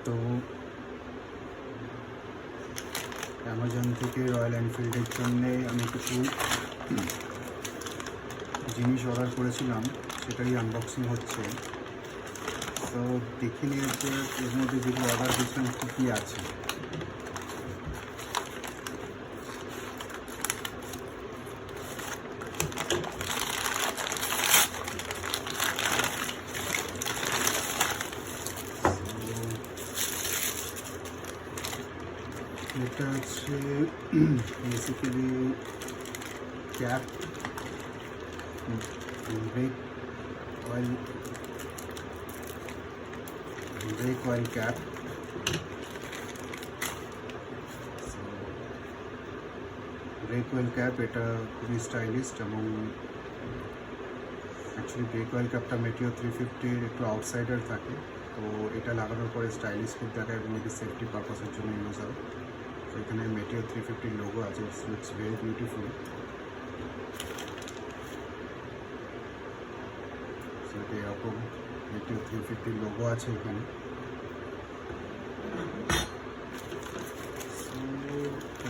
তো অ্যামাজন থেকে রয়্যাল এনফিল্ডের জন্যে আমি কিছু জিনিস অর্ডার করেছিলাম, সেটারই আনবক্সিং হচ্ছে। তো দেখে নিয়ে যে এর মধ্যে যেগুলো অর্ডার দিয়েছিলাম কী কী আছে। এটা হচ্ছে basically cap, break oil cap. Break oil cap এটা খুবই স্টাইলিস্ট এবং অ্যাকচুয়ালি ব্রেক অয়েল ক্যাপটা মেটিও 350 একটু আউটসাইডার থাকে, তো এটা লাগানোর পরে স্টাইলিশ খুব দেখায় এবং এটি সেফটি পারপাসের জন্য ইউজ হয়। তো এখানে মেটিও 350 লোগো আছে, ইটস ভেরি বিউটিফুল। সো এটা এরকম মেটিও 350 লোগো আছে এখানে।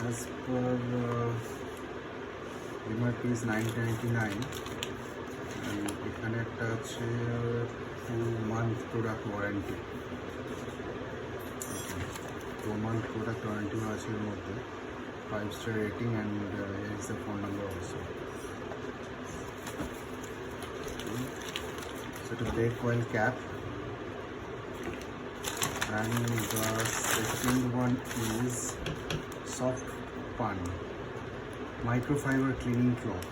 As per MRP is 999 and এখানে একটা আছে 2-month product warranty. 2-month product ওয়ারেন্টিও আছে এর মধ্যে, 5-star rating and here is the phone number also. So the brake oil cap, and the second one is soft pan microfiber cleaning cloth.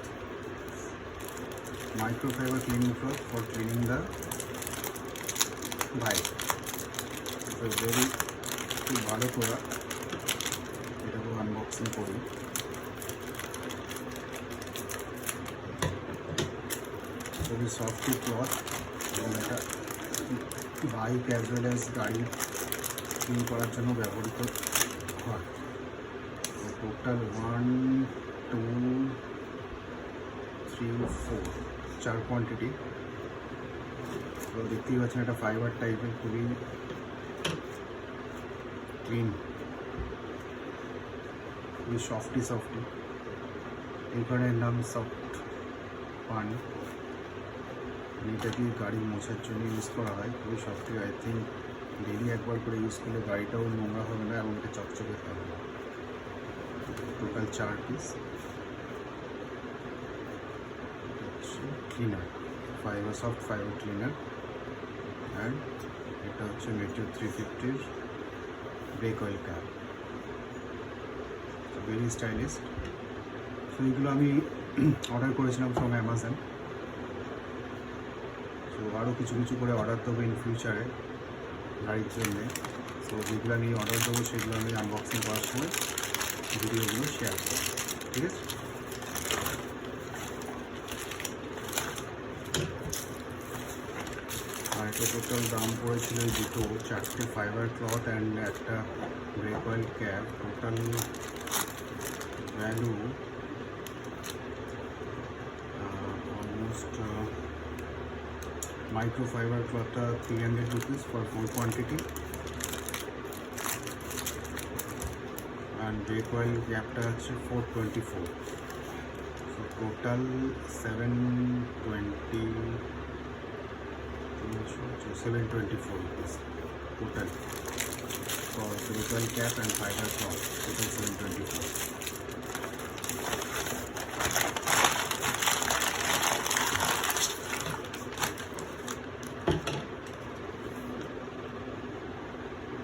Microfiber cleaning cloth for cleaning the bike. It's a very ভালো product, এটাকে unboxing করি। খুবই soft cloth এবং এটা bike as well as গাড়ি clean করার জন্য ব্যবহৃত হয়। Total 1, 2, 3, 4 4 quantity. তো দেখতেই পাচ্ছেন এটা ফাইবার টাইপের, খুবই ক্লিন, খুবই সফটি। এই কারণের নাম সফট পান। এটাকে গাড়ি মোছার জন্য ইউজ করা হয়, খুবই সফটি। আই থিঙ্ক ডেলি একবার করে ইউজ করলে গাড়িটাও নোংরা হবে না এবং এটা চকচকে থাকবে। Total 4 piece. Cleaner, soft fibre cleaner, and এটা হচ্ছে Meteor 350 break oil cap, very stylish. তো এইগুলো আমি অর্ডার করেছিলাম ফ্রম অ্যামাজন। তো আরও কিছু করে অর্ডার দেবো ইন ফিউচারে গাড়ির জন্যে। তো যেগুলো আমি অর্ডার দেবো সেগুলো আমি আনবক্সিং করার সময় ভিডিওগুলো শেয়ার করব, ঠিক আছে? আর এটা টোটাল দাম পড়েছিল এই দুটো, 4টে ফাইবার ক্লথ অ্যান্ড একটা brake oil cap. Total value almost microfibre ক্লথটা 300 rupees for 4 quantity, and brake oil ক্যাপটা হচ্ছে 424। So total 724 rupees total for brake oil cap and fiber cloth. Total 724.